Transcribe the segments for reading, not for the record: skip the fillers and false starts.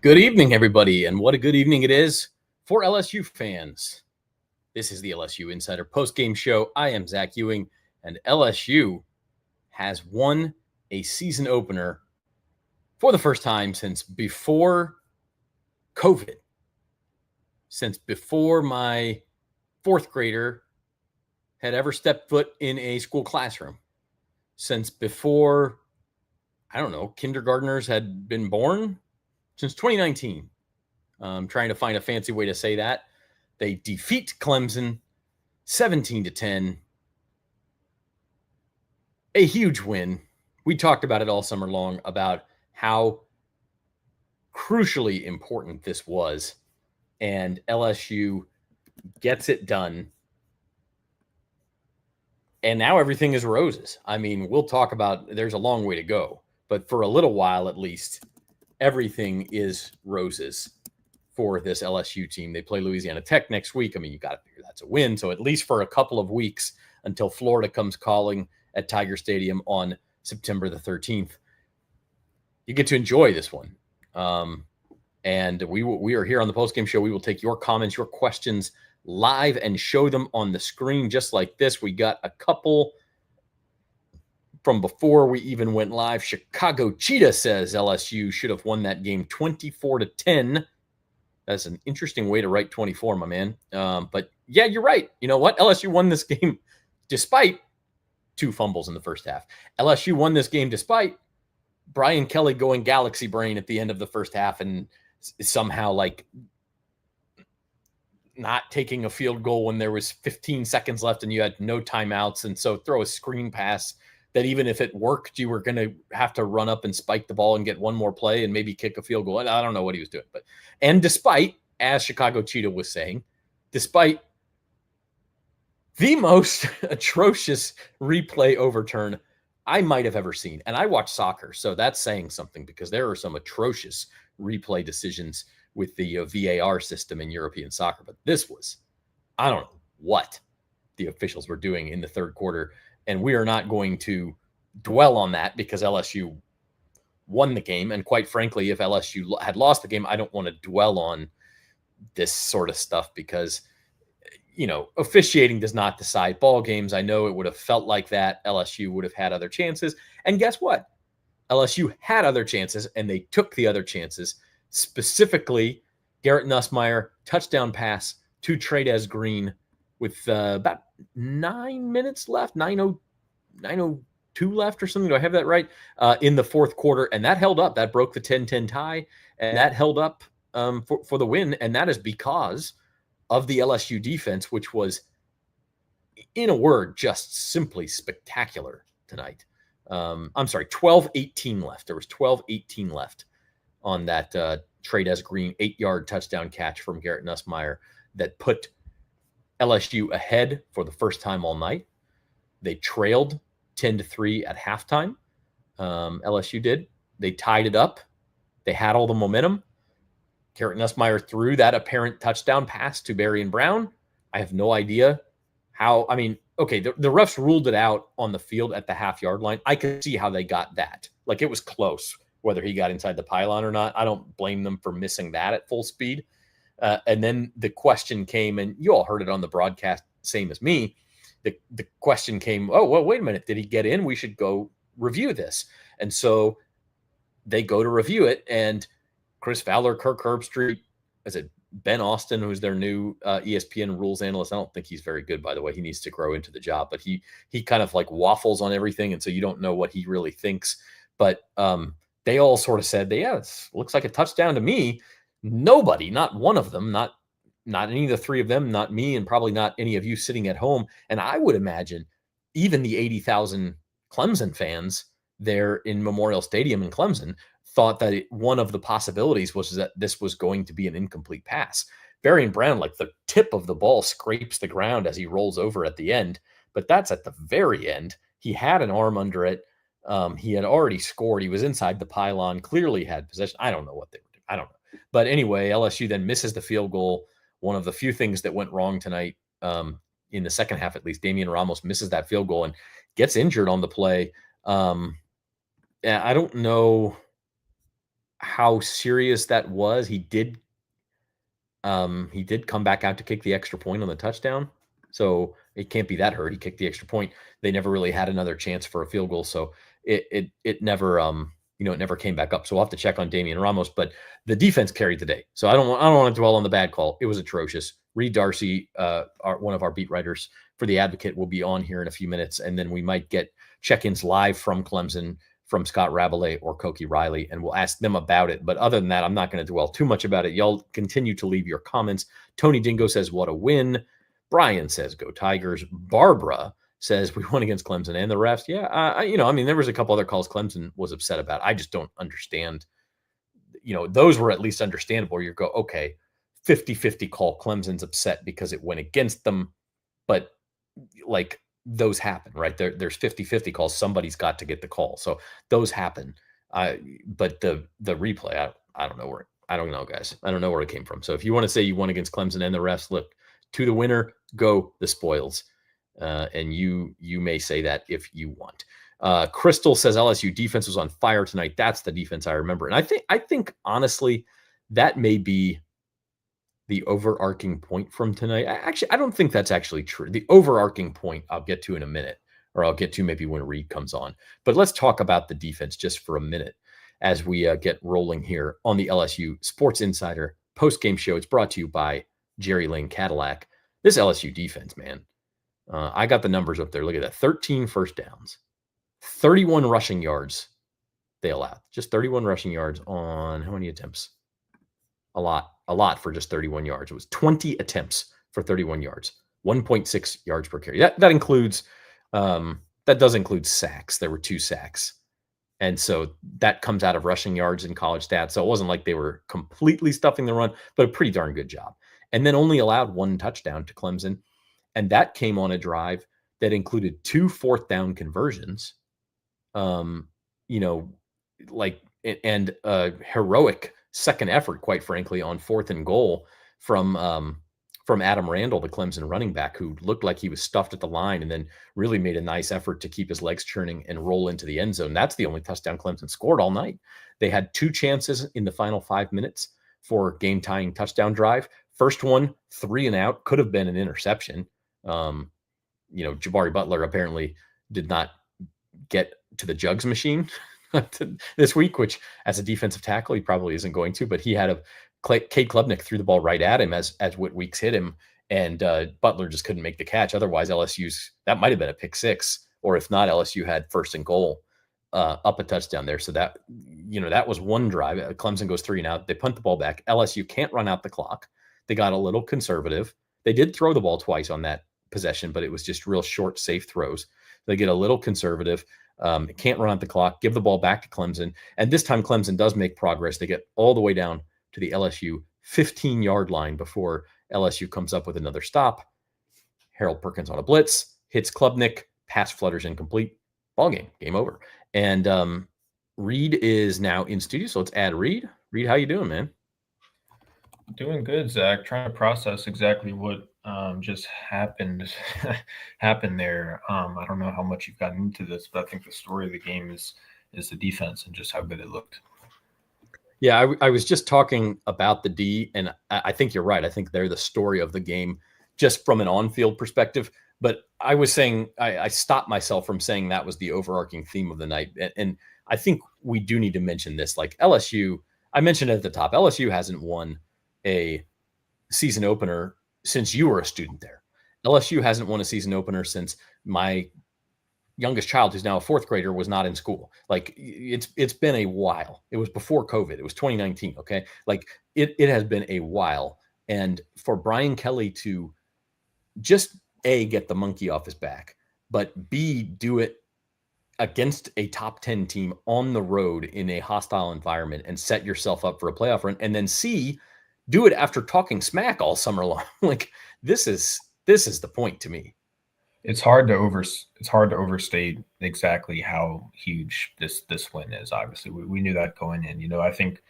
Good evening, everybody, and what a good evening it is for LSU fans. This is the LSU Insider Postgame Show. I am Zach Ewing, and LSU has won a season opener for the first time since before COVID, since before my fourth grader had ever stepped foot in a school classroom, since before, kindergartners had been born, since 2019. Trying to find a fancy way to say that. They defeat Clemson 17-10. A huge win. We talked about it all summer long about how crucially important this was, and LSU gets it done. And now everything is roses. I mean, we'll talk about there's a long way to go, but for a little while at least, everything is roses for this LSU team. They play Louisiana Tech next week. I mean, you got to figure that's a win. So at least for a couple of weeks until Florida comes calling at Tiger Stadium on September the 13th, you get to enjoy this one. And we are here on the postgame show. We will take your comments, your questions live and show them on the screen just like this. We got a couple from before we even went live. Chicago Cheetah says LSU should have won that game 24-10. That's an interesting way to write 24, my man. But yeah, you're right. You know what? LSU won this game despite 2 fumbles in the first half. LSU won this game despite Brian Kelly going galaxy brain at the end of the first half and somehow not taking a field goal when there was 15 seconds left and you had no timeouts. And so throw a screen pass that even if it worked, you were going to have to run up and spike the ball and get one more play and maybe kick a field goal. I don't know what he was doing. And despite, as Chicago Cheetah was saying, despite the most atrocious replay overturn I might have ever seen. And I watch soccer, so that's saying something because there are some atrocious replay decisions with the VAR system in European soccer. But this was, I don't know what the officials were doing in the third quarter. And we are not going to dwell on that because LSU won the game. And quite frankly, if LSU had lost the game, I don't want to dwell on this sort of stuff because, officiating does not decide ball games. I know it would have felt like that. LSU would have had other chances. And guess what? LSU had other chances, and they took the other chances. Specifically, Garrett Nussmeier, touchdown pass to Trades Green with about 9 minutes left, 9:02 left or something. Do I have that right? In the fourth quarter. And that held up. That broke the 10-10 tie. And that held up for the win. And that is because of the LSU defense, which was, in a word, just simply spectacular tonight. 12-18 left. There was 12-18 left on that Trades Green 8-yard touchdown catch from Garrett Nussmeier that put LSU ahead for the first time all night. They trailed 10-3 at halftime. LSU did. They tied it up. They had all the momentum. Garrett Nussmeier threw that apparent touchdown pass to Berrien Brown. I have no idea how. I mean, okay, the refs ruled it out on the field at the half-yard line. I could see how they got that. It was close, whether he got inside the pylon or not. I don't blame them for missing that at full speed. And then the question came, and you all heard it on the broadcast, same as me. The question came, oh, well, wait a minute. Did he get in? We should go review this. And so they go to review it, and Chris Fowler, Kirk Herbstreit, Ben Austin, who's their new ESPN rules analyst. I don't think he's very good, by the way. He needs to grow into the job, but he kind of waffles on everything, and so you don't know what he really thinks. But they all sort of said, yeah, it looks like a touchdown to me. Nobody, not one of them, not any of the 3 of them, not me, and probably not any of you sitting at home. And I would imagine even the 80,000 Clemson fans there in Memorial Stadium in Clemson thought that one of the possibilities was that this was going to be an incomplete pass. Berrien Brown, the tip of the ball scrapes the ground as he rolls over at the end, but that's at the very end. He had an arm under it. He had already scored. He was inside the pylon, clearly had possession. I don't know what they were doing. I don't know. But anyway, LSU then misses the field goal. One of the few things that went wrong tonight in the second half, at least. Damian Ramos misses that field goal and gets injured on the play. I don't know how serious that was. He did come back out to kick the extra point on the touchdown. So it can't be that hurt. He kicked the extra point. They never really had another chance for a field goal. So it never it never came back up. So we'll have to check on Damian Ramos, but the defense carried the day. So I don't want to dwell on the bad call. It was atrocious. Reed Darcy, one of our beat writers for The Advocate, will be on here in a few minutes, and then we might get check-ins live from Clemson from Scott Rabelais or Koki Riley, and we'll ask them about it. But other than that, I'm not going to dwell too much about it. Y'all continue to leave your comments. Tony Dingo says, what a win. Brian says, go Tigers. Barbara says, we won against Clemson and the refs. Yeah, there was a couple other calls Clemson was upset about. I just don't understand. Those were at least understandable. You go, okay, 50-50 call. Clemson's upset because it went against them. But like, those happen, right? There's 50-50 calls. Somebody's got to get the call. So those happen. But the replay, I don't know where, I don't know, guys. I don't know where it came from. So if you want to say you won against Clemson and the refs, look, to the winner, go the spoils. And you may say that if you want. Crystal says LSU defense was on fire tonight. That's the defense I remember. And I think honestly, that may be the overarching point from tonight. I don't think that's actually true. The overarching point I'll get to in a minute, or I'll get to maybe when Reed comes on. But let's talk about the defense just for a minute as we get rolling here on the LSU Sports Insider post-game show. It's brought to you by Jerry Lane Cadillac. This LSU defense, man, I got the numbers up there. Look at that. 13 first downs, 31 rushing yards they allowed. Just 31 rushing yards on how many attempts? A lot for just 31 yards. It was 20 attempts for 31 yards, 1.6 yards per carry. That includes, that does include sacks. There were 2 sacks. And so that comes out of rushing yards in college stats. So it wasn't like they were completely stuffing the run, but a pretty darn good job. And then only allowed 1 touchdown to Clemson. And that came on a drive that included 2 fourth down conversions, and a heroic second effort, quite frankly, on 4th and goal from Adam Randall, the Clemson running back, who looked like he was stuffed at the line and then really made a nice effort to keep his legs churning and roll into the end zone. That's the only touchdown Clemson scored all night. They had 2 chances in the final 5 minutes for game-tying touchdown drive. First one, 3 and out, could have been an interception. Jabari Butler apparently did not get to the jugs machine this week, which as a defensive tackle, he probably isn't going to, but he had Cade Klubnik threw the ball right at him as Whit Weeks hit him, and Butler just couldn't make the catch. Otherwise, that might have been a pick 6, or if not, LSU had 1st and goal up a touchdown there. So that was one drive. Clemson goes 3 and out. They punt the ball back. LSU can't run out the clock. They got a little conservative. They did throw the ball twice on that possession, but it was just real short, safe throws. They get a little conservative. Can't run out the clock, give the ball back to Clemson. And this time Clemson does make progress. They get all the way down to the LSU 15-yard line before LSU comes up with another stop. Harold Perkins on a blitz, hits Klubnik, pass flutters incomplete. Ball game over. And Reed is now in studio, so let's add Reed. Reed, how you doing, man? Doing good, Zach. Trying to process exactly what just happened there. I don't know how much you've gotten into this, but I think the story of the game is the defense and just how good it looked. Yeah, I was just talking about the D, and I think you're right. I think they're the story of the game just from an on-field perspective. But I was saying, I stopped myself from saying that was the overarching theme of the night. And I think we do need to mention this. Like LSU, I mentioned it at the top, LSU hasn't won a season opener since you were a student there. LSU hasn't won a season opener since my youngest child, who's now a 4th grader, was not in school. Like it's been a while. It was before COVID. It was 2019. Okay. Like it has been a while. And for Brian Kelly to just A, get the monkey off his back, but B, do it against a top 10 team on the road in a hostile environment and set yourself up for a playoff run. And then C, do it after talking smack all summer long. Like this is the point to me. It's hard to overstate exactly how huge this win is. Obviously, we knew that going in. I think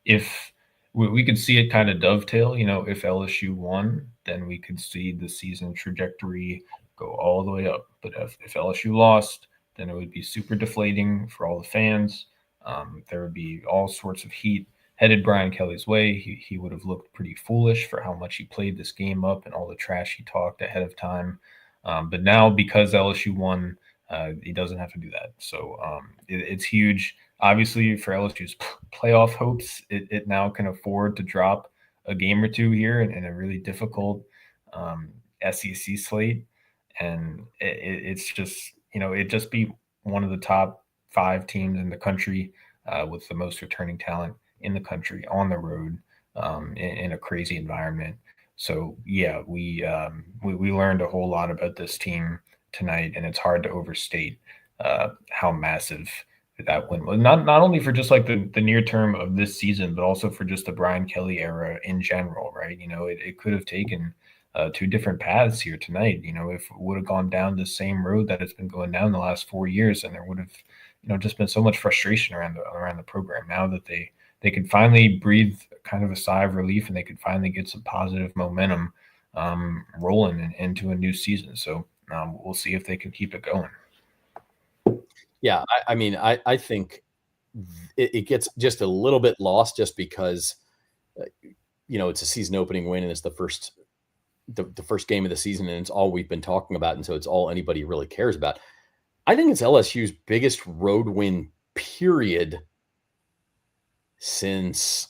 if we could see it kind of dovetail, if LSU won, then we could see the season trajectory go all the way up. But if LSU lost, then it would be super deflating for all the fans. There would be all sorts of heat headed Brian Kelly's way. He would have looked pretty foolish for how much he played this game up and all the trash he talked ahead of time. But now, because LSU won, he doesn't have to do that. So it's huge. Obviously, for LSU's playoff hopes, it now can afford to drop a game or two here in a really difficult SEC slate. And it's just, it'd just be one of the top 5 teams in the country with the most returning talent in the country on the road in a crazy environment. So yeah, we learned a whole lot about this team tonight, and it's hard to overstate how massive that win was. Not only for just like the near term of this season, but also for just the Brian Kelly era in general, right? It could have taken 2 different paths here tonight. If it would have gone down the same road that it's been going down the last 4 years, and there would have, just been so much frustration around the program. Now that they could finally breathe kind of a sigh of relief, and they could finally get some positive momentum rolling into a new season. So we'll see if they can keep it going. Yeah, I mean, I think it gets just a little bit lost just because, it's a season opening win and it's the first game of the season, and it's all we've been talking about, and so it's all anybody really cares about. I think it's LSU's biggest road win period since,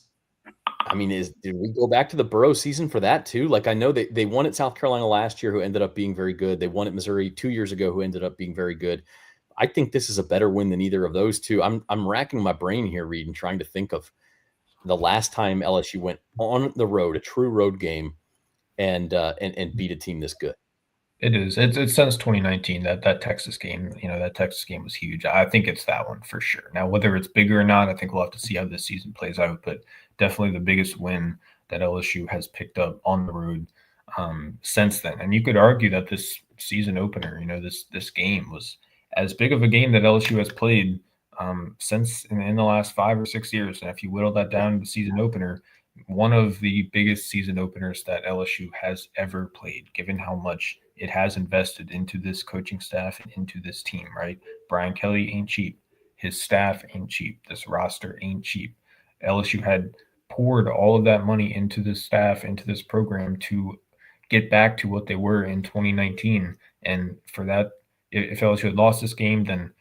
did we go back to the Burrow season for that too? Like, I know they won at South Carolina last year, who ended up being very good. They won at Missouri 2 years ago, who ended up being very good. I think this is a better win than either of those two. I'm racking my brain here, Reed, and trying to think of the last time LSU went on the road, a true road game, and beat a team this good. It is. It's since 2019 that Texas game. That Texas game was huge. I think it's that one for sure. Now, whether it's bigger or not, I think we'll have to see how this season plays out. But definitely the biggest win that LSU has picked up on the road since then. And you could argue that this season opener, this game was as big of a game that LSU has played since in the last 5 or 6 years. And if you whittle that down to the season opener, one of the biggest season openers that LSU has ever played, given how much it has invested into this coaching staff and into this team, right? Brian Kelly ain't cheap. His staff ain't cheap. This roster ain't cheap. LSU had poured all of that money into this staff, into this program to get back to what they were in 2019. And for that, if LSU had lost this game, then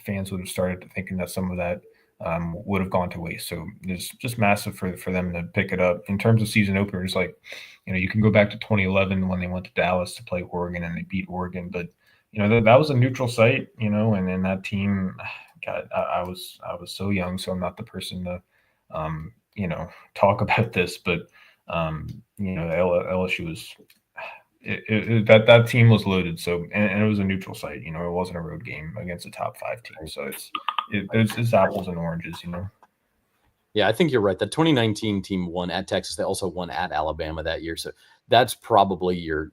fans would have started thinking that some of that would have gone to waste. So it's just massive for them to pick it up. In terms of season openers, like, you can go back to 2011 when they went to Dallas to play Oregon and they beat Oregon, but that was a neutral site, and then that team, God, I was so young, so I'm not the person to talk about this, but LSU was that team was loaded. So and it was a neutral site. It wasn't a road game against a top 5 team. So it's apples and oranges. Yeah, I think you're right. The 2019 team won at Texas. They also won at Alabama that year. So that's probably your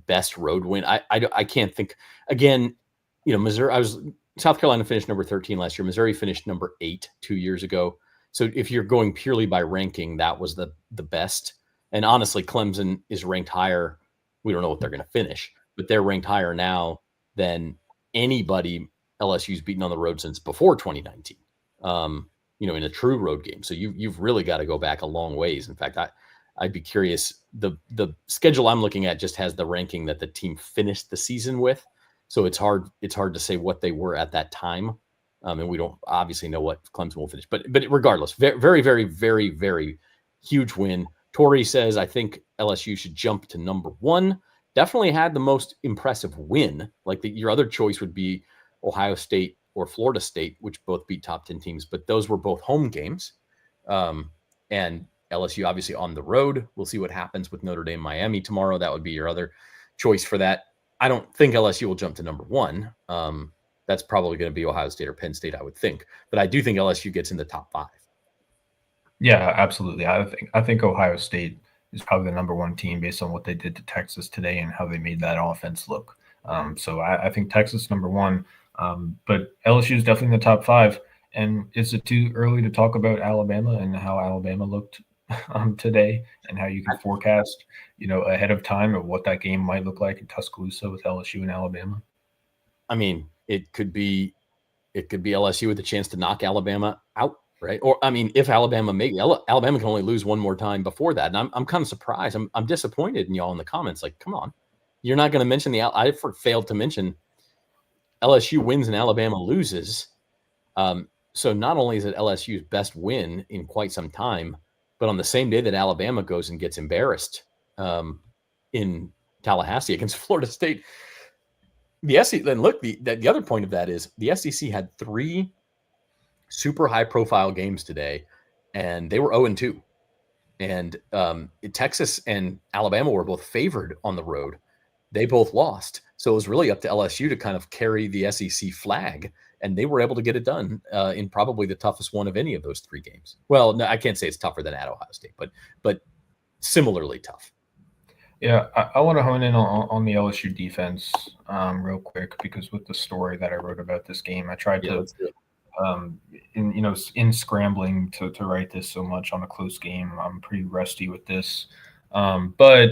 best road win. I can't think again. Missouri. South Carolina finished number 13 last year. Missouri finished number 8 2 years ago. So if you're going purely by ranking, that was the best. And honestly, Clemson is ranked higher. We don't know what they're going to finish, but they're ranked higher now than anybody LSU's beaten on the road since before 2019. In a true road game. So you've really got to go back a long ways. In fact, I'd be curious. The schedule I'm looking at just has the ranking that the team finished the season with. So it's hard to say what they were at that time. And we don't obviously know what Clemson will finish. But regardless, very, very, very, very, very huge win. Torrey says, I think LSU should jump to number 1. Definitely had the most impressive win. Your other choice would be Ohio State or Florida State, which both beat top 10 teams, but those were both home games. And LSU obviously on the road. We'll see what happens with Notre Dame, Miami tomorrow. That would be your other choice for that. I don't think LSU will jump to number 1. That's probably going to be Ohio State or Penn State, I would think. But I do think LSU gets in the top 5. Yeah, absolutely. I think Ohio State is probably the number 1 team based on what they did to Texas today and how they made that offense look. So I think Texas number 1, but LSU is definitely in the top 5. And is it too early to talk about Alabama and how Alabama looked today and how you can forecast, ahead of time of what that game might look like in Tuscaloosa with LSU and Alabama? It could be it could be LSU with a chance to knock Alabama out, right? Or I mean, if Alabama Alabama can only lose one more time before that, and I'm kind of surprised. I'm disappointed in y'all in the comments. Like, come on, you're not going to mention I failed to mention LSU wins and Alabama loses. So not only is it LSU's best win in quite some time, but on the same day that Alabama goes and gets embarrassed in Tallahassee against Florida State, the SEC. Then look, the other point of that is the SEC had 3 super high-profile games today, and they were 0-2. And Texas and Alabama were both favored on the road. They both lost. So it was really up to LSU to kind of carry the SEC flag, and they were able to get it done in probably the toughest one of any of those 3 games. Well, no, I can't say it's tougher than at Ohio State, but similarly tough. Yeah, I want to hone in on the LSU defense real quick, because with the story that I wrote about this game, I tried to in scrambling to write this so much on a close game. I'm pretty rusty with this, but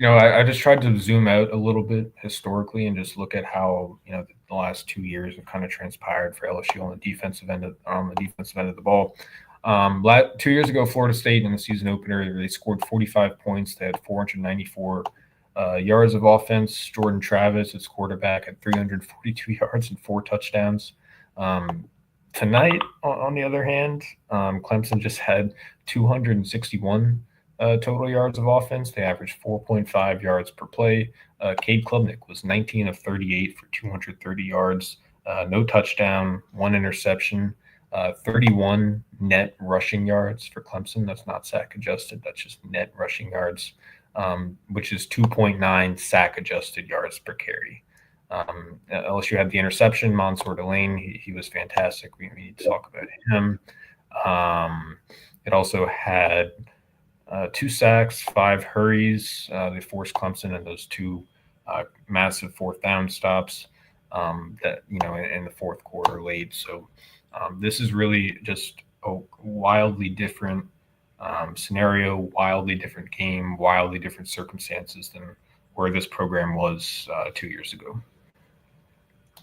I just tried to zoom out a little bit historically and just look at how the last 2 years have kind of transpired for LSU on the defensive end of the ball. 2 years ago, Florida State in the season opener, they scored 45 points. They had 494 yards of offense. Jordan Travis, its quarterback, had 342 yards and 4 touchdowns. Tonight, on the other hand, Clemson just had 261 total yards of offense. They averaged 4.5 yards per play. Cade Klubnik was 19 of 38 for 230 yards, no touchdown, 1 interception, 31 net rushing yards for Clemson. That's not sack adjusted. That's just net rushing yards, which is 2.9 sack adjusted yards per carry. LSU had the interception, Mansour Delane. He was fantastic. We need to talk about him. It also had 2 sacks, 5 hurries. They forced Clemson in those 2 massive 4th down stops that in the 4th quarter late. So this is really just a wildly different scenario, wildly different game, wildly different circumstances than where this program was 2 years ago.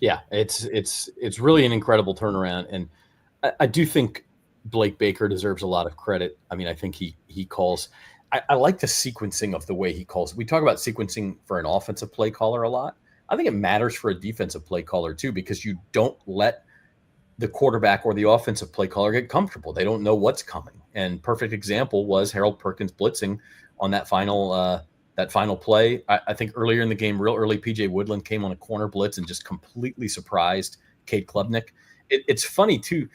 Yeah, it's really an incredible turnaround, and I do think Blake Baker deserves a lot of credit. I mean, I think he calls. I like the sequencing of the way he calls. We talk about sequencing for an offensive play caller a lot. I think it matters for a defensive play caller too, because you don't let the quarterback or the offensive play caller get comfortable. They don't know what's coming. And perfect example was Harold Perkins blitzing on that final play. I think earlier in the game, real early, PJ Woodland came on a corner blitz and just completely surprised Cade Klubnik. It's funny too.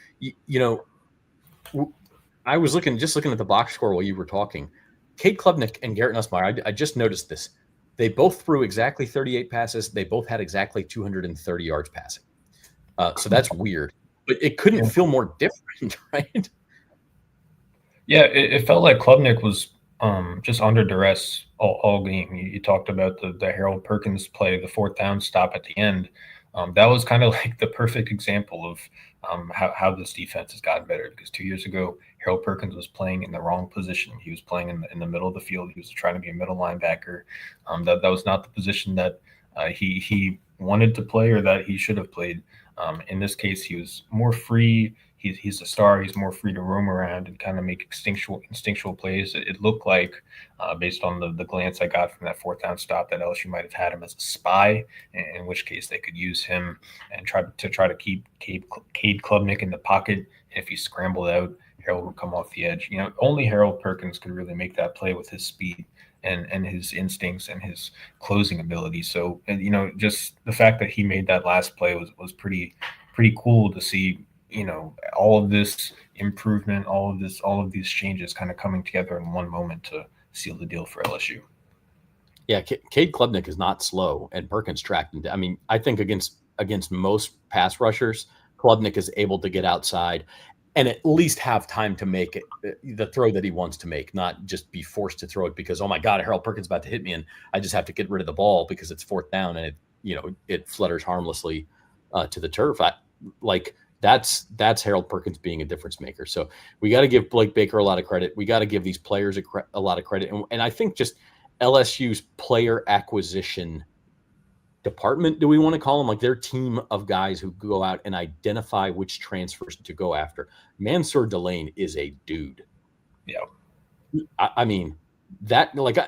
I was looking at the box score while you were talking. Cade Klubnik and Garrett Nussmeier, I just noticed this. They both threw exactly 38 passes. They both had exactly 230 yards passing. So that's weird. But it couldn't feel more different, right? Yeah, it felt like Klubnik was just under duress all game. You talked about the Harold Perkins play, the 4th down stop at the end. That was kind of like the perfect example of how this defense has gotten better, because 2 years ago, Harold Perkins was playing in the wrong position. He was playing in the middle of the field. He was trying to be a middle linebacker. That was not the position that he wanted to play or that he should have played. In this case, he was more free. He's a star. He's more free to roam around and kind of make instinctual plays. It looked like, based on the glance I got from that 4th down stop, that LSU might have had him as a spy, in which case they could use him and try to keep Cade Klubnik in the pocket. And if he scrambled out, Harold would come off the edge. Only Harold Perkins could really make that play with his speed and his instincts and his closing ability. So, just the fact that he made that last play was pretty cool to see. All of this improvement, all of these changes kind of coming together in one moment to seal the deal for LSU. Yeah, Cade Klubnik is not slow, and Perkins tracked him. I mean, I think against most pass rushers, Klubnik is able to get outside and at least have time to make it the throw that he wants to make, not just be forced to throw it because, oh my God, Harold Perkins is about to hit me and I just have to get rid of the ball because it's 4th down and it flutters harmlessly to the turf. That's Harold Perkins being a difference maker. So we got to give Blake Baker a lot of credit. We got to give these players a lot of credit. And I think just LSU's player acquisition department, do we want to call them, like their team of guys who go out and identify which transfers to go after. Mansour Delane is a dude. Yeah. I mean, that, like,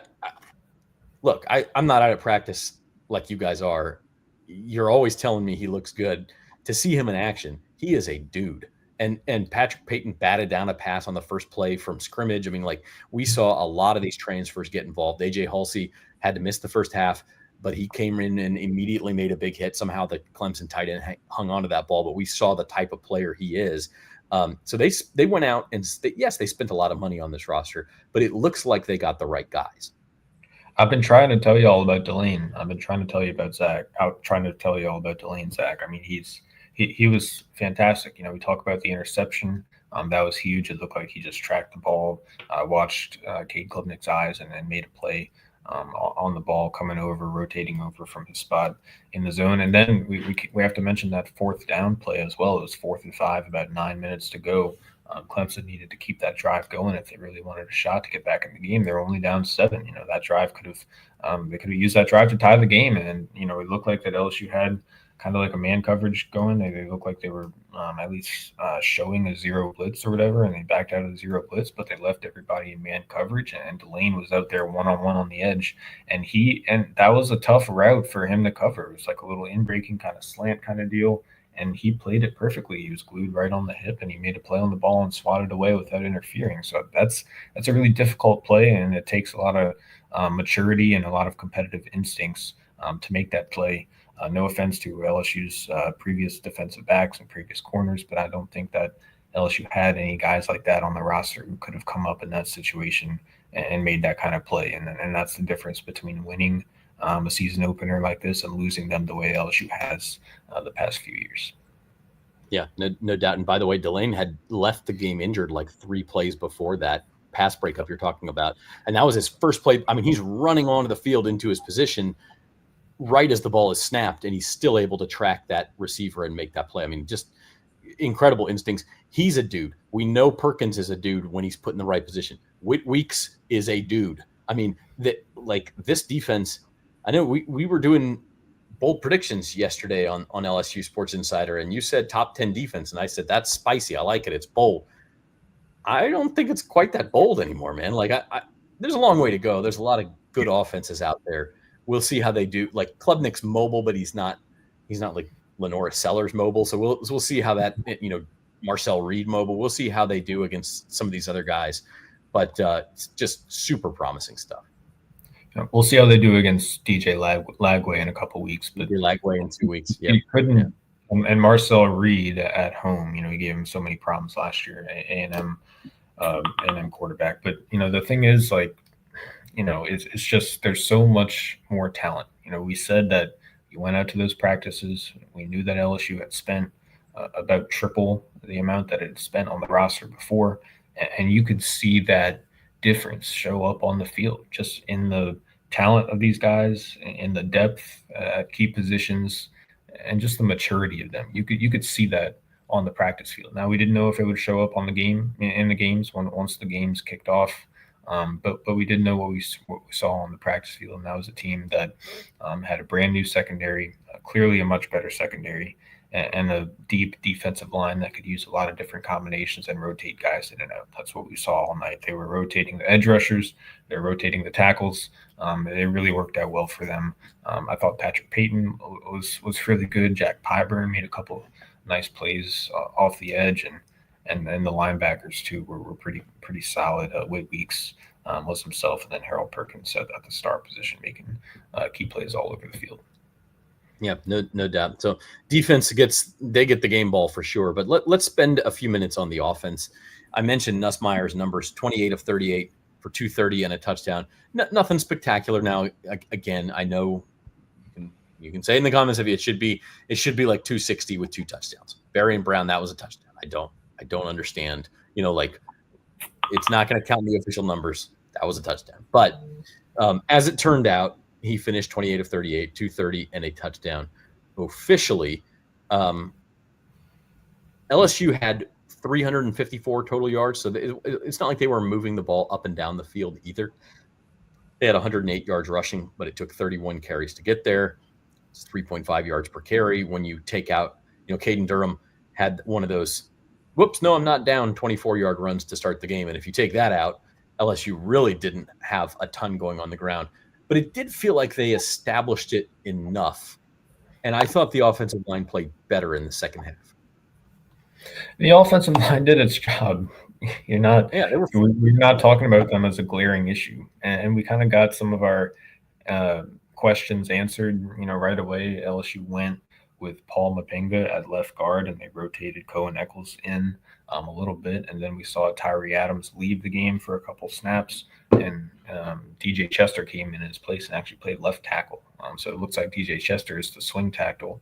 look, I'm not out of practice like you guys are. You're always telling me he looks good. To see him in action, he is a dude. And Patrick Payton batted down a pass on the first play from scrimmage. I mean, like, we saw a lot of these transfers get involved. AJ Halsey had to miss the first half, but he came in and immediately made a big hit. Somehow the Clemson tight end hung onto that ball, but we saw the type of player he is. So they went out and yes, they spent a lot of money on this roster, but it looks like they got the right guys. I've been trying to tell you all about Delane. I've been trying to tell you about Zach. Trying to tell you all about Delane, Zach. I mean, he was fantastic. You know, we talk about the interception. That was huge. It looked like he just tracked the ball. I watched Cade Klubnik's eyes and made a play on the ball, coming over, rotating over from his spot in the zone. And then we have to mention that fourth down play as well. It was 4th and 5, about 9 minutes to go. Clemson needed to keep that drive going if they really wanted a shot to get back in the game. They're only down 7. You know, that drive they could have used that drive to tie the game. And, you know, it looked like that LSU had kind of like a man coverage going. They looked like they were at least showing a zero blitz or whatever, and they backed out of the zero blitz, but they left everybody in man coverage, and Delane was out there one-on-one on the edge, and that was a tough route for him to cover. It was like a little in-breaking kind of slant kind of deal, and he played it perfectly. He was glued right on the hip, and he made a play on the ball and swatted away without interfering. So that's a really difficult play, and it takes a lot of maturity and a lot of competitive instincts to make that play. No offense to LSU's previous defensive backs and previous corners, but I don't think that LSU had any guys like that on the roster who could have come up in that situation and made that kind of play. And that's the difference between winning a season opener like this and losing them the way LSU has the past few years. Yeah, no doubt. And by the way, Delane had left the game injured like 3 plays before that pass breakup you're talking about. And that was his first play. I mean, he's running onto the field into his position right as the ball is snapped, and he's still able to track that receiver and make that play. I mean, just incredible instincts. He's a dude. We know Perkins is a dude when he's put in the right position. Weeks is a dude. I mean, this defense, I know we were doing bold predictions yesterday on LSU Sports Insider, and you said top 10 defense, and I said, that's spicy. I like it. It's bold. I don't think it's quite that bold anymore, man. Like, there's a long way to go. There's a lot of good offenses out there. We'll see how they do. Like, Klubnik's mobile, but he's not like Lenora Sellers mobile. So we'll see how that, you know, Marcel Reed mobile. We'll see how they do against some of these other guys. But it's just super promising stuff. Yeah, we'll see how they do against DJ Lagway in a couple weeks. But Lagway in 2 weeks. Yeah, he couldn't. Yeah. And Marcel Reed at home, you know, he gave him so many problems last year. A&M quarterback. But you know, the thing is, like, you know, it's just there's so much more talent. You know, we said that we went out to those practices. We knew that LSU had spent about triple the amount that it had spent on the roster before. And you could see that difference show up on the field, just in the talent of these guys, in the depth at key positions, and just the maturity of them. You could see that on the practice field. Now, we didn't know if it would show up in the games once the games kicked off. But we did know what we saw on the practice field, and that was a team that had a brand new secondary, clearly a much better secondary, and a deep defensive line that could use a lot of different combinations and rotate guys in and out. That's what we saw all night. They were rotating the edge rushers, they were rotating the tackles. It really worked out well for them. I thought Patrick Payton was really good. Jack Pyburn made a couple nice plays off the edge, and then the linebackers too were pretty solid. Whit Weeks was himself, and then Harold Perkins at the star position, making key plays all over the field. Yeah, no doubt. So defense get the game ball for sure. But let's spend a few minutes on the offense. I mentioned Nussmeier's numbers: 28 of 38 for 230 and a touchdown. Nothing spectacular. Now, again, I know you can say in the comments if it should be like 260 with 2 touchdowns. Barry and Brown, that was a touchdown. I don't understand. You know, like, it's not going to count the official numbers. That was a touchdown. But as it turned out, he finished 28 of 38, 230, and a touchdown. Officially, LSU had 354 total yards, so it's not like they were moving the ball up and down the field either. They had 108 yards rushing, but it took 31 carries to get there. It's 3.5 yards per carry. When you take out, Caden Durham had one of those, whoops, no, I'm not down 24-yard runs to start the game. And if you take that out, LSU really didn't have a ton going on the ground. But it did feel like they established it enough. And I thought the offensive line played better in the second half. The offensive line did its job. We're not talking about them as a glaring issue, and we kind of got some of our questions answered. Right away, LSU went with Paul Mapinga at left guard, and they rotated Cohen Eccles in a little bit, and then we saw Tyree Adams leave the game for a couple snaps, and DJ Chester came in his place and actually played left tackle. So it looks like DJ Chester is the swing tackle,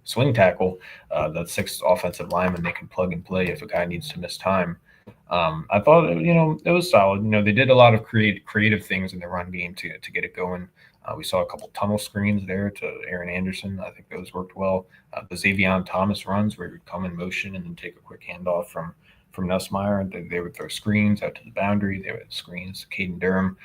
the sixth offensive lineman they can plug and play if a guy needs to miss time. I thought, it was solid. They did a lot of creative things in the run game to get it going. We saw a couple tunnel screens there to Aaron Anderson. I think those worked well. The Xavion Thomas runs where he would come in motion and then take a quick handoff from Nussmeier. They would throw screens out to the boundary. They would screens to Caden Durham.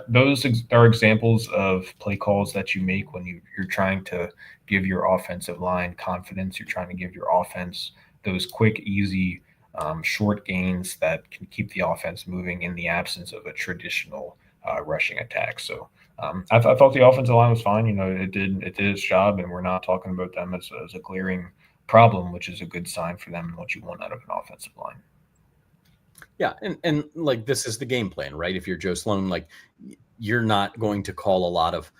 Those are examples of play calls that you make when you're trying to give your offensive line confidence. You're trying to give your offense those quick, easy, short gains that can keep the offense moving in the absence of a traditional rushing attack. So I thought the offensive line was fine. It did its job, and we're not talking about them as a glaring problem, which is a good sign for them and what you want out of an offensive line. Yeah, and like this is the game plan, right? If you're Joe Sloan, like you're not going to call a lot of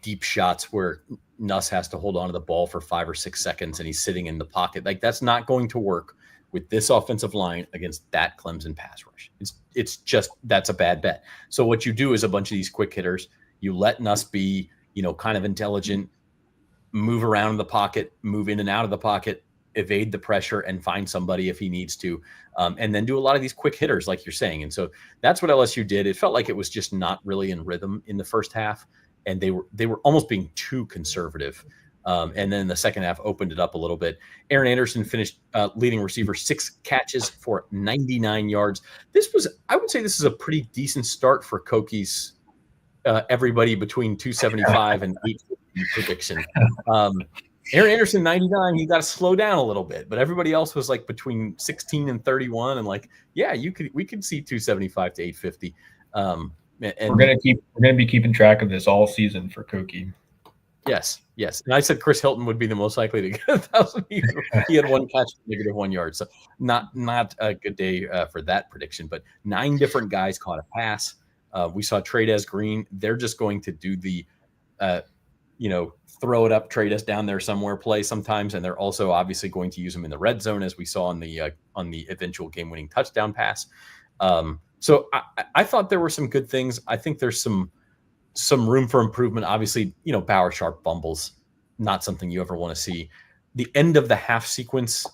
deep shots where Nuss has to hold on to the ball for 5 or 6 seconds and he's sitting in the pocket. Like that's not going to work with this offensive line against that Clemson pass rush. It's just that's a bad bet. So what you do is a bunch of these quick hitters. You let Nuss be, kind of intelligent, move around in the pocket, move in and out of the pocket, evade the pressure, and find somebody if he needs to, and then do a lot of these quick hitters, like you're saying. And so that's what LSU did. It felt like it was just not really in rhythm in the first half, and they were almost being too conservative. And then the second half opened it up a little bit. Aaron Anderson finished leading receiver, 6 catches for 99 yards. I would say this is a pretty decent start for Koki's everybody between 275 and 850 prediction. Aaron Anderson, 99, he got to slow down a little bit, but everybody else was like between 16 and 31. And like, yeah, we could see 275 to 850. And we're going to be keeping track of this all season for Koki. Yes. And I said Chris Hilton would be the most likely to get 1,000. He had 1 catch for -1 yard. So not a good day for that prediction, but 9 different guys caught a pass. We saw Trades Green. They're just going to do the, throw it up, trade us down there somewhere play sometimes. And they're also obviously going to use them in the red zone, as we saw on the eventual game-winning touchdown pass. So I thought there were some good things. I think there's some room for improvement. Obviously, Power Sharp fumbles, not something you ever want to see. The end of the half sequence,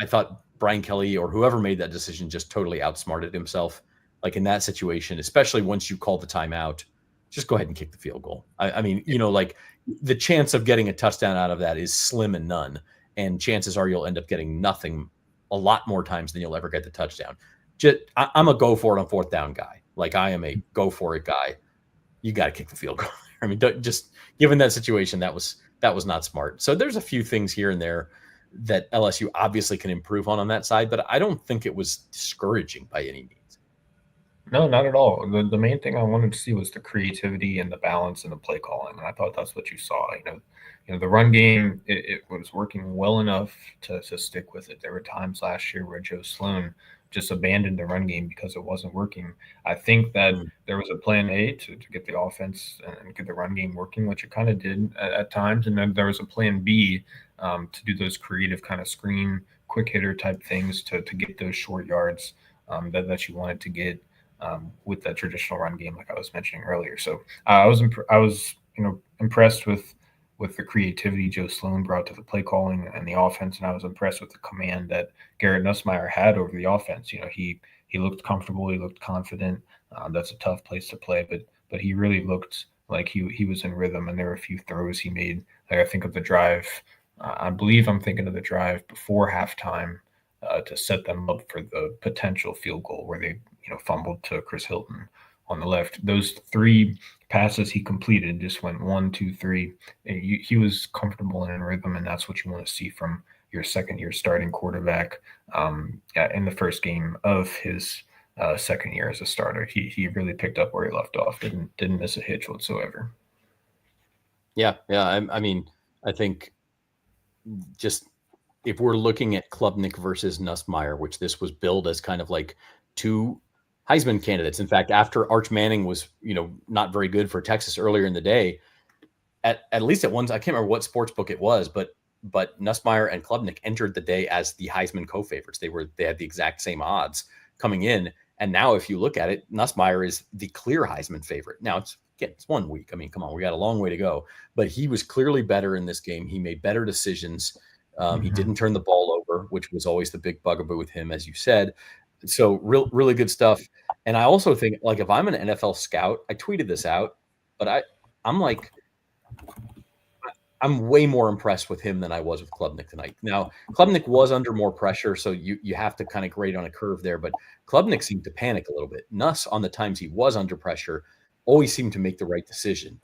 I thought Brian Kelly or whoever made that decision just totally outsmarted himself. Like in that situation, especially once you call the timeout, just go ahead and kick the field goal. I mean, like the chance of getting a touchdown out of that is slim and none. And chances are you'll end up getting nothing a lot more times than you'll ever get the touchdown. I'm a go for it on 4th down guy. Like I am a go for it guy. You got to kick the field goal. I mean, just given that situation, that was not smart. So there's a few things here and there that LSU obviously can improve on that side, but I don't think it was discouraging by any means. No, not at all. The main thing I wanted to see was the creativity and the balance and the play calling, and I thought that's what you saw. The run game, it was working well enough to stick with it. There were times last year where Joe Sloan just abandoned the run game because it wasn't working. I think that there was a plan A to get the offense and get the run game working, which it kind of did at times. And then there was a plan B to do those creative kind of screen, quick hitter type things to get those short yards that you wanted to get with that traditional run game, like I was mentioning earlier. So I was impressed with the creativity Joe Sloan brought to the play calling and the offense, and I was impressed with the command that Garrett Nussmeier had over the offense. He looked comfortable, he looked confident. That's a tough place to play, but he really looked like he was in rhythm, and there were a few throws he made. Like I think of the drive. I believe I'm thinking of the drive before halftime to set them up for the potential field goal where they fumbled to Chris Hilton on the left. Those 3 passes he completed just went 1, 2, 3. He was comfortable in rhythm, and that's what you want to see from your second-year starting quarterback in the first game of his second year as a starter. He really picked up where he left off. Didn't miss a hitch whatsoever. Yeah. I mean, I think just if we're looking at Klubnik versus Nussmeier, which this was billed as kind of like 2 Heisman candidates. In fact, after Arch Manning was, not very good for Texas earlier in the day, at least at once, I can't remember what sports book it was, but Nussmeier and Klubnik entered the day as the Heisman co-favorites. They had the exact same odds coming in. And now if you look at it, Nussmeier is the clear Heisman favorite. Now it's 1 week. I mean, come on, we got a long way to go, but he was clearly better in this game. He made better decisions. He didn't turn the ball over, which was always the big bugaboo with him, as you said. So really good stuff. And I also think, like, if I'm an NFL scout, I tweeted this out, but I'm like, I'm way more impressed with him than I was with Klubnik tonight. Now, Klubnik was under more pressure, so you have to kind of grade on a curve there, but Klubnik seemed to panic a little bit. Nuss, on the times he was under pressure, always seemed to make the right decision.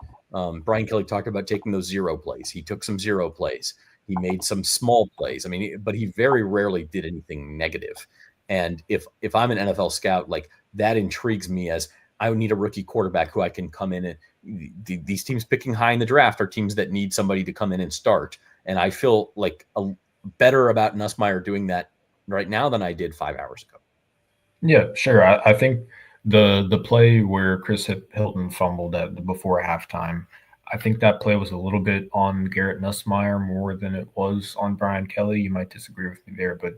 Brian Kelly talked about taking those 0 plays. He took some 0 plays. He made some small plays. I mean, but he very rarely did anything negative. And if I'm an NFL scout, like, that intrigues me, as I would need a rookie quarterback who I can come in and these teams picking high in the draft are teams that need somebody to come in and start. And I feel like better about Nussmeier doing that right now than I did 5 hours ago. Yeah, sure. I think the play where Chris Hilton fumbled before halftime, I think that play was a little bit on Garrett Nussmeier more than it was on Brian Kelly. You might disagree with me there, but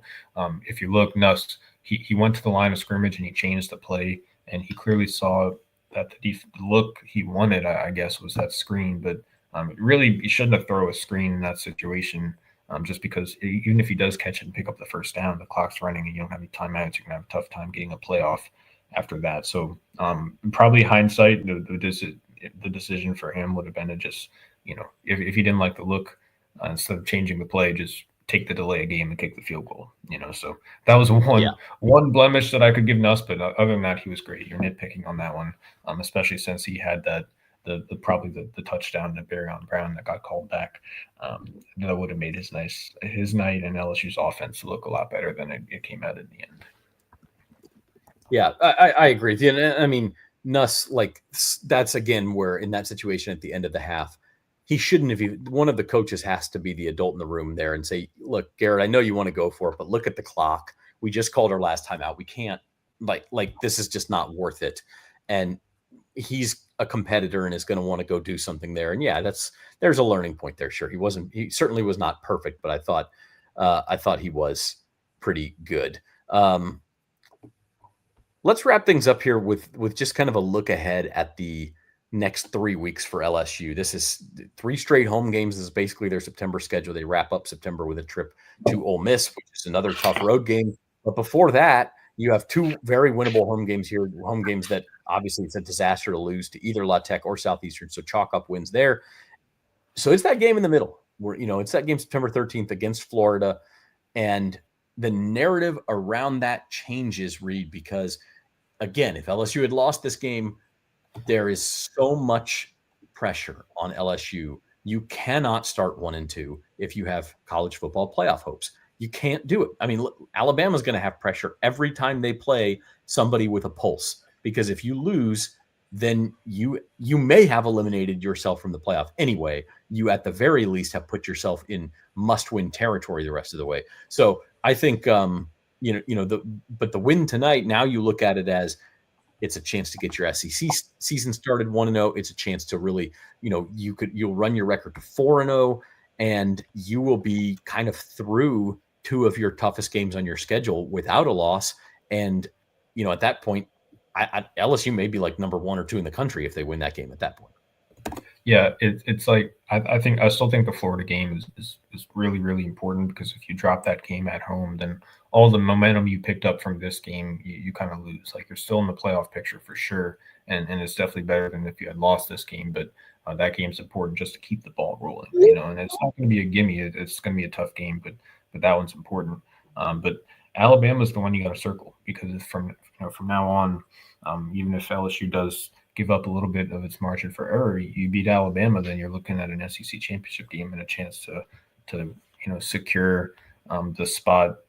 if you look, Nuss, he went to the line of scrimmage and he changed the play, and he clearly saw that the look he wanted, I guess, was that screen. But really, you shouldn't have thrown a screen in that situation, just because even if he does catch it and pick up the first down, the clock's running and you don't have any timeouts, you're going to have a tough time getting a playoff after that. So probably hindsight, the decision for him would have been to just, if he didn't like the look, instead of changing the play, just take the delay of game and kick the field goal. So that was one blemish that I could give Nuss, but other than that, he was great. You're nitpicking on that one, especially since he had that probably the touchdown to Barryon Brown that got called back. That would have made his night and LSU's offense look a lot better than it came out in the end. Yeah, I agree with you. And I mean, Nuss, like, that's again where in that situation at the end of the half, he shouldn't have even, one of the coaches has to be the adult in the room there and say, look, Garrett, I know you want to go for it, but look at the clock. We just called our last timeout. We can't, like this is just not worth it. And he's a competitor and is going to want to go do something there. And yeah, there's a learning point there. Sure. He certainly was not perfect, but I thought he was pretty good. Let's wrap things up here with just kind of a look ahead at the next 3 weeks for LSU. This is 3 straight home games. This is basically their September schedule. They wrap up September with a trip to Ole Miss, which is another tough road game. But before that, you have 2 very winnable home games here, home games that obviously it's a disaster to lose to either La Tech or Southeastern. So chalk up wins there. So it's that game in the middle where, it's that game September 13th against Florida. And the narrative around that changes, Reed, because again, if LSU had lost this game, there is so much pressure on LSU. You cannot start 1-2 if you have college football playoff hopes. You can't do it. I mean, look, Alabama's going to have pressure every time they play somebody with a pulse, because if you lose, then you may have eliminated yourself from the playoff anyway. You at the very least have put yourself in must-win territory the rest of the way. So I think but the win tonight, now you look at it as it's a chance to get your SEC season started 1-0. It's a chance to really, you'll run your record to 4-0, and you will be kind of through 2 of your toughest games on your schedule without a loss. And, at that point, LSU may be like number 1 or 2 in the country if they win that game at that point. Yeah, it's like I still think the Florida game is really, really important, because if you drop that game at home, then all the momentum you picked up from this game, you kind of lose. Like, you're still in the playoff picture for sure, and it's definitely better than if you had lost this game. But that game's important just to keep the ball rolling, and it's not going to be a gimme. It's going to be a tough game, but that one's important. But Alabama's the one you got to circle, because from now on, Even if LSU does give up a little bit of its margin for error, you beat Alabama, then you're looking at an SEC championship game and a chance to secure the spot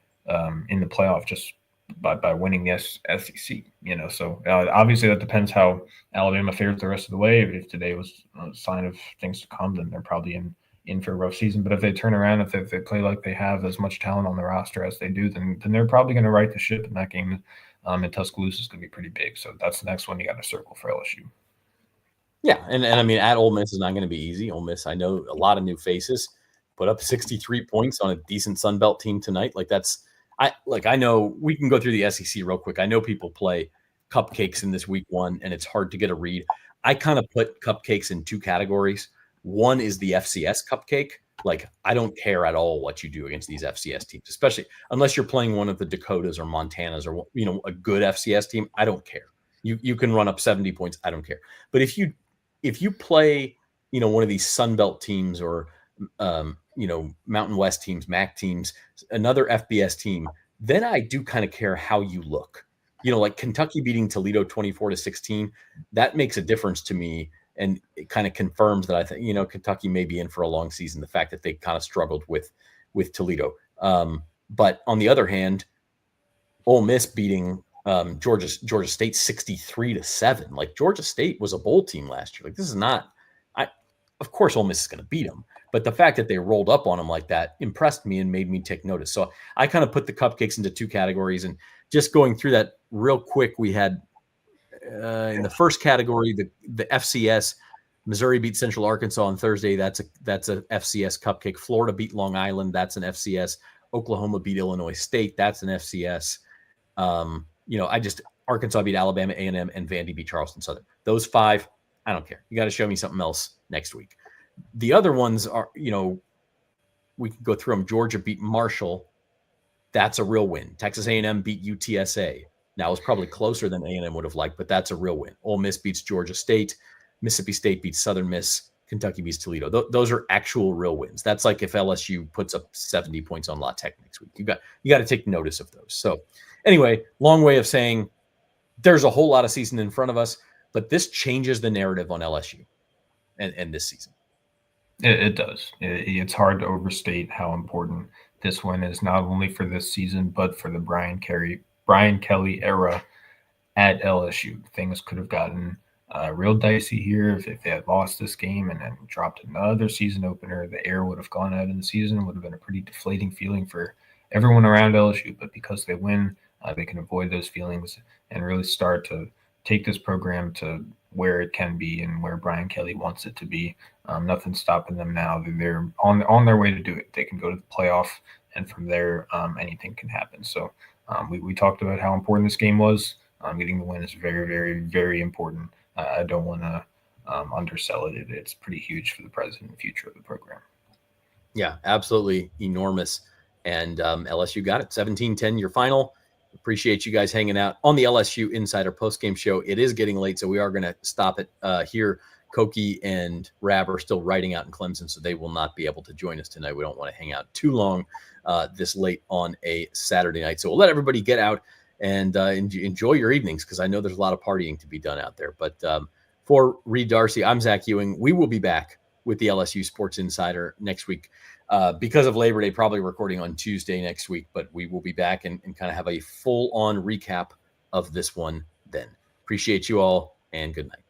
in the playoff just by winning the SEC. So obviously that depends how Alabama fares the rest of the way. If today was a sign of things to come, then they're probably in for a rough season. But if they turn around, if they play like they have as much talent on the roster as they do, then they're probably going to right the ship in that game. And Tuscaloosa is going to be pretty big. So that's the next one you got to circle for LSU. Yeah, and I mean, at Ole Miss is not going to be easy. Ole Miss, I know a lot of new faces, put up 63 points on a decent Sun Belt team tonight. I know we can go through the SEC real quick. I know people play cupcakes in this week one, and it's hard to get a read. I kind of put cupcakes in two categories. One is the FCS cupcake. Like, I don't care at all what you do against these FCS teams, especially unless you're playing one of the Dakotas or Montanas or a good FCS team. I don't care. You can run up 70 points. I don't care. But if you play, one of these Sun Belt teams or Mountain West teams, MAC teams, another FBS team, then I do kind of care how you look. Like Kentucky beating Toledo 24-16, that makes a difference to me. And it kind of confirms that I think, Kentucky may be in for a long season, the fact that they kind of struggled with Toledo. But on the other hand, Ole Miss beating Georgia State 63-7. Like, Georgia State was a bowl team last year. Like, this is not of course Ole Miss is going to beat them, but the fact that they rolled up on them like that impressed me and made me take notice. So I kind of put the cupcakes into two categories, and just going through that real quick, we had in the first category, the FCS. Missouri beat Central Arkansas on Thursday. That's a FCS cupcake. Florida beat Long Island. That's an FCS. Oklahoma beat Illinois State. That's an FCS. Arkansas beat Alabama A&M, and Vandy beat Charleston Southern. Those five, I don't care. You got to show me something else next week. The other ones are, we can go through them. Georgia beat Marshall. That's a real win. Texas A&M beat UTSA. Now, it was probably closer than A&M would have liked, but that's a real win. Ole Miss beats Georgia State. Mississippi State beats Southern Miss. Kentucky beats Toledo. Those are actual real wins. That's like if LSU puts up 70 points on La Tech next week. You got to take notice of those. So anyway, long way of saying there's a whole lot of season in front of us, but this changes the narrative on LSU and this season. It does. It's hard to overstate how important this win is, not only for this season, but for the Brian Kelly era at LSU. Things could have gotten real dicey here if they had lost this game and then dropped another season opener. The air would have gone out in the season. It would have been a pretty deflating feeling for everyone around LSU. But because they win, they can avoid those feelings and really start to take this program to where it can be and where Brian Kelly wants it to be. Nothing's stopping them now. They're on their way to do it. They can go to the playoff, and from there, anything can happen. So we talked about how important this game was. Getting the win is very, very, very important. I don't want to undersell it. It's pretty huge for the present and future of the program. Yeah, absolutely enormous. And LSU got it. 17-10, your final. Appreciate you guys hanging out on the LSU Insider postgame show. It is getting late, so we are going to stop it here. Koki and Rab are still writing out in Clemson, so they will not be able to join us tonight. We don't want to hang out too long this late on a Saturday night. So we'll let everybody get out and enjoy your evenings, because I know there's a lot of partying to be done out there. But for Reed Darcy, I'm Zach Ewing. We will be back with the LSU Sports Insider next week. Because of Labor Day, probably recording on Tuesday next week, but we will be back and kind of have a full-on recap of this one then. Appreciate you all, and good night.